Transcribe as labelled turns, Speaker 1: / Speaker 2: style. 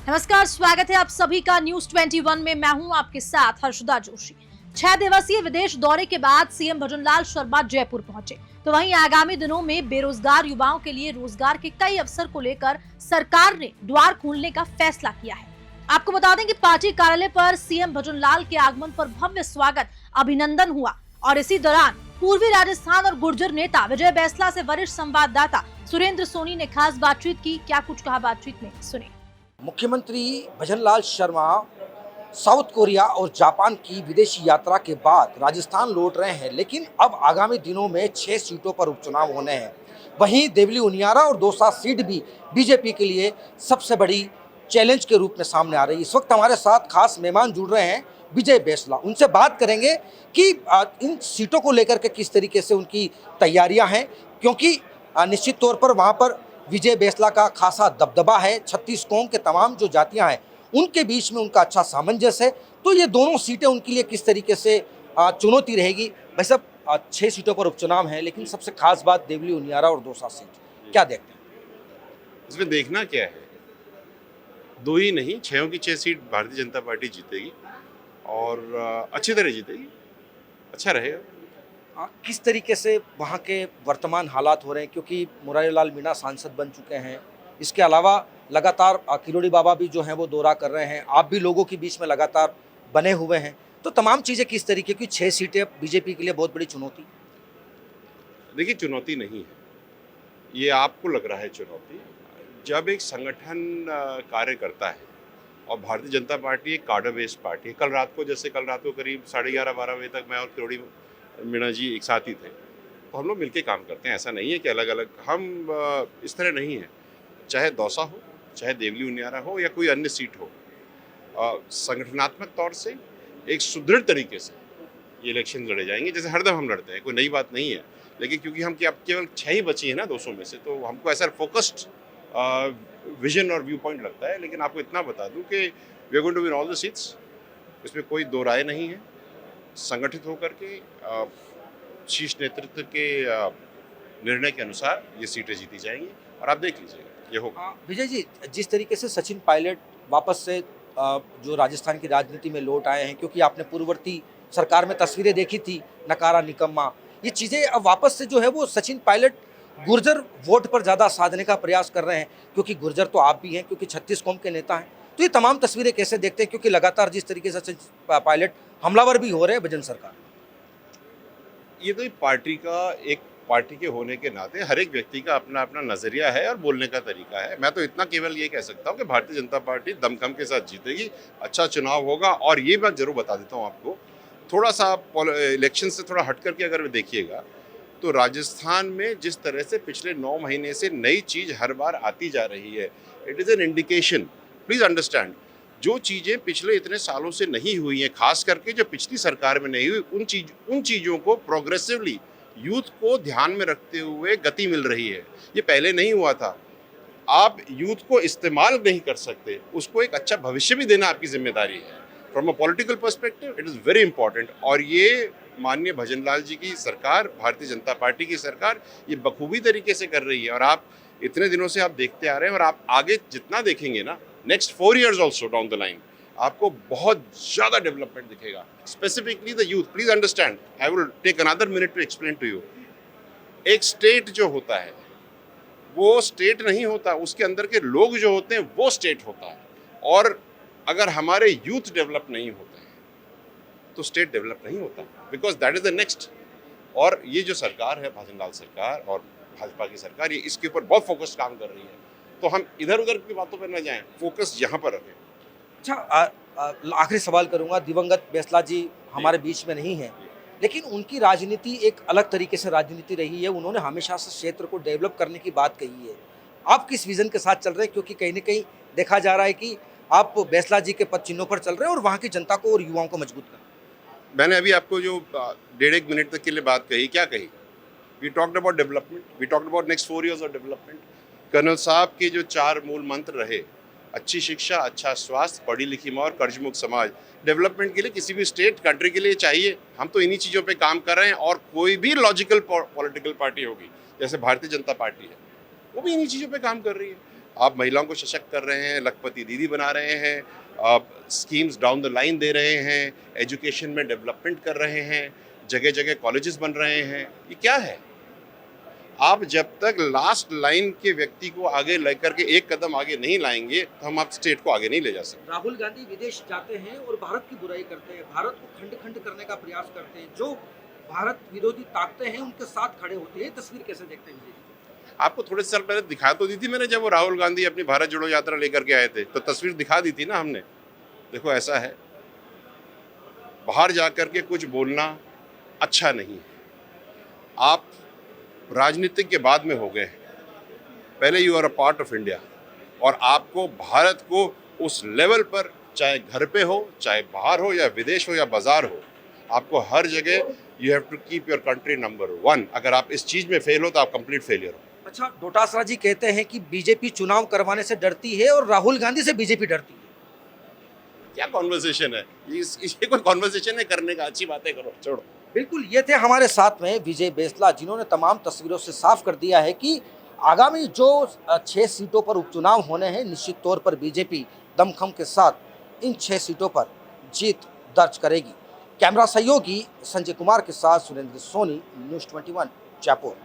Speaker 1: नमस्कार, स्वागत है आप सभी का न्यूज 21 में। मैं हूं आपके साथ हर्षदा जोशी। 6 दिवसीय विदेश दौरे के बाद सीएम भजनलाल शर्मा जयपुर पहुंचे, तो वहीं आगामी दिनों में बेरोजगार युवाओं के लिए रोजगार के कई अवसर को लेकर सरकार ने द्वार खोलने का फैसला किया है। आपको बता दें कि पार्टी कार्यालय पर सीएम भजनलाल के आगमन पर भव्य स्वागत अभिनंदन हुआ और इसी दौरान पूर्वी राजस्थान और गुर्जर नेता विजय बैंसला से वरिष्ठ संवाददाता सुरेंद्र सोनी ने खास बातचीत की। क्या कुछ कहा बातचीत में, सुनिए।
Speaker 2: मुख्यमंत्री भजनलाल शर्मा साउथ कोरिया और जापान की विदेशी यात्रा के बाद राजस्थान लौट रहे हैं, लेकिन अब आगामी दिनों में 6 सीटों पर उपचुनाव होने हैं। वहीं देवली उनियारा और दौसा सीट भी बीजेपी के लिए सबसे बड़ी चैलेंज के रूप में सामने आ रही है। इस वक्त हमारे साथ खास मेहमान जुड़ रहे हैं, विजय बैंसला। उनसे बात करेंगे कि इन सीटों को लेकर के किस तरीके से उनकी तैयारियां हैं, क्योंकि निश्चित तौर पर वहां पर विजय बैंसला का खासा दबदबा है। 36 कौम के तमाम जो जातियां हैं उनके बीच में उनका अच्छा सामंजस्य है। तो ये दोनों सीटें उनके लिए किस तरीके से चुनौती रहेगी। वैसे सब 6 सीटों पर उपचुनाव है, लेकिन सबसे खास बात देवली उनियारा और दौसा सीट, क्या देखते हैं
Speaker 3: इसमें? देखना क्या है, 2 ही नहीं 6 की 6 सीट भारतीय जनता पार्टी जीतेगी और अच्छी तरह जीतेगी, अच्छा रहेगा।
Speaker 2: किस तरीके से वहाँ के वर्तमान हालात हो रहे हैं, क्योंकि मुरारीलाल मीणा सांसद बन चुके हैं। इसके अलावा लगातार किरोड़ी बाबा भी जो हैं वो दौरा कर रहे हैं, आप भी लोगों के बीच में लगातार बने हुए हैं। तो तमाम चीज़ें किस तरीके की 6 सीटें बीजेपी के लिए बहुत बड़ी चुनौती?
Speaker 3: देखिए, चुनौती नहीं है, ये आपको लग रहा है चुनौती। जब एक संगठन कार्य करता है और भारतीय जनता पार्टी एक कार्डर बेस्ड पार्टी है। कल रात को करीब 11:30-12 बजे तक मैं और किरोड़ी मीणा जी एक साथ ही थे, तो हम लोग मिलके काम करते हैं। ऐसा नहीं है कि अलग अलग, हम इस तरह नहीं है। चाहे दौसा हो, चाहे देवली उनियारा हो या कोई अन्य सीट हो, संगठनात्मक तौर से एक सुदृढ़ तरीके से ये इलेक्शन लड़े जाएंगे, जैसे हरदम हम लड़ते हैं। कोई नई बात नहीं है, लेकिन क्योंकि हम अब केवल 6 ही बची है ना 200 में से, तो हमको ऐसा फोकस्ड विजन और व्यू पॉइंट लगता है। लेकिन आपको इतना बता दूं कि we are going to win all the seats, इसमें कोई दो राय नहीं है। संगठित होकर के शीर्ष नेतृत्व के निर्णय के अनुसार ये सीटें जीती जाएंगी और आप देख लीजिएगा ये होगा।
Speaker 2: विजय जी, जिस तरीके से सचिन पायलट वापस से जो राजस्थान की राजनीति में लौट आए हैं, क्योंकि आपने पूर्ववर्ती सरकार में तस्वीरें देखी थी, नकारा निकम्मा, ये चीज़ें अब वापस से जो है वो सचिन पायलट गुर्जर वोट पर ज़्यादा साधने का प्रयास कर रहे हैं, क्योंकि गुर्जर तो आप भी हैं, क्योंकि 36 कौम के नेता हैं। तो ये तमाम तस्वीरें कैसे देखते हैं, क्योंकि लगातार जिस तरीके से सचिन पायलट हमलावर भी हो रहे हैं भजन सरकार?
Speaker 3: ये तो एक पार्टी के होने के नाते हर एक व्यक्ति का अपना अपना नजरिया है और बोलने का तरीका है। मैं तो इतना केवल ये कह सकता हूँ कि भारतीय जनता पार्टी दमखम के साथ जीतेगी, अच्छा चुनाव होगा। और ये बात जरूर बता देता हूँ आपको, थोड़ा सा इलेक्शन से थोड़ा हट करके अगर देखिएगा तो राजस्थान में जिस तरह से पिछले 9 महीने से नई चीज हर बार आती जा रही है, it is an indication. Please understand, जो चीजें पिछले इतने सालों से नहीं हुई हैं, खास करके जो पिछली सरकार में नहीं हुई, उन चीजों को प्रोग्रेसिवली यूथ को ध्यान में रखते हुए गति मिल रही है। ये पहले नहीं हुआ था। आप यूथ को इस्तेमाल नहीं कर सकते, उसको एक अच्छा भविष्य भी देना आपकी जिम्मेदारी है। From a political perspective it is very important. और ये माननीय भजनलाल जी की सरकार, भारतीय जनता पार्टी की सरकार, ये बखूबी तरीके से कर रही है। और आप इतने दिनों से आप देखते आ रहे हैं, और आप आगे जितना देखेंगे ना, next 4 years also down the line, आपको बहुत ज़्यादा डेवलपमेंट दिखेगा। Specifically the youth, please understand, I will take another minute to explain to you. एक स्टेट जो होता है वो स्टेट नहीं होता, उसके अंदर के लोग जो होते हैं वो स्टेट होता है। और अगर हमारे यूथ डेवलप नहीं होते हैं तो स्टेट डेवलप नहीं होता, because that is the next. और ये जो सरकार है, भजनलाल सरकार और भाजपा की सरकार, ये इसके ऊपर बहुत फोकस्ड काम कर रही है। तो हम इधर उधर की बातों पर न जाएं, फोकस यहाँ पर रखें।
Speaker 2: अच्छा, आखिरी सवाल करूंगा। दिवंगत बैंसला जी हमारे बीच में नहीं है, लेकिन उनकी राजनीति एक अलग तरीके से राजनीति रही है। उन्होंने हमेशा से क्षेत्र को डेवलप करने की बात कही है। आप किस विजन के साथ चल रहे हैं, क्योंकि कहीं ना कहीं देखा जा रहा है कि आप बैंसला जी के पद चिन्हों पर चल रहे हैं और वहाँ की जनता को और युवाओं को मजबूत कर।
Speaker 3: मैंने अभी आपको जो 1.5 मिनट तक के लिए बात कही, क्या कही? We talked about development, we talked about next 4 years of development. Colonel साहब के जो 4 मूल मंत्र रहे, अच्छी शिक्षा, अच्छा स्वास्थ्य, पढ़ी लिखी माँ और कर्ज मुक्त समाज, डेवलपमेंट के लिए किसी भी स्टेट कंट्री के लिए चाहिए। हम तो इन्हीं चीज़ों पे काम कर रहे हैं। और कोई भी लॉजिकल पॉलिटिकल पार्टी होगी, जैसे भारतीय जनता पार्टी है, वो भी इन्हीं चीज़ों पे काम कर रही है। आप महिलाओं को सशक्त कर रहे हैं, लखपति दीदी बना रहे हैं, आप स्कीम्स डाउन द लाइन दे रहे हैं, एजुकेशन में डेवलपमेंट कर रहे हैं, जगह जगह कॉलेजेस बन रहे हैं। ये क्या है? आप जब तक लास्ट लाइन के व्यक्ति को आगे लेकर के एक कदम आगे नहीं लाएंगे तो हम आप स्टेट को आगे नहीं ले जा सकते।
Speaker 2: राहुल गांधी विदेश जाते हैं और भारत की बुराई करते हैं, भारत को खंड खंड करने का प्रयास करते हैं, जो भारत विरोधी ताकतें हैं उनके साथ खड़े होते हैं। तस्वीर कैसे देखते हैं?
Speaker 3: आपको थोड़े साल पहले दिखा तो दी थी मैंने, जब वो राहुल गांधी अपनी भारत जोड़ो यात्रा लेकर के आए थे तो तस्वीर दिखा दी थी ना हमने। देखो ऐसा है, बाहर जाकर के कुछ बोलना अच्छा नहीं है। आप राजनीतिक के बाद में हो गए, पहले you are a part of India, और आपको भारत को उस लेवल पर, चाहे घर पे हो, चाहे बाहर हो, या विदेश हो, या बाजार हो, आपको हर जगह you have to keep your country number 1। अगर आप इस चीज में फेल हो तो आप कंप्लीट फेलियर हो।
Speaker 2: अच्छा, डोटासरा जी कहते हैं कि बीजेपी चुनाव करवाने से डरती है और राहुल गांधी से बीजेपी डरती है।
Speaker 3: क्या कॉन्वर्सेशन है ये कोई कॉन्वर्सेशन है करने का? अच्छी बातें करो, छोड़ो।
Speaker 2: बिल्कुल, ये थे हमारे साथ में विजय बेसला, जिन्होंने तमाम तस्वीरों से साफ कर दिया है कि आगामी जो 6 सीटों पर उपचुनाव होने हैं, निश्चित तौर पर बीजेपी दमखम के साथ इन 6 सीटों पर जीत दर्ज करेगी। कैमरा सहयोगी संजय कुमार के साथ सुरेंद्र सोनी, न्यूज़ 21 जयपुर।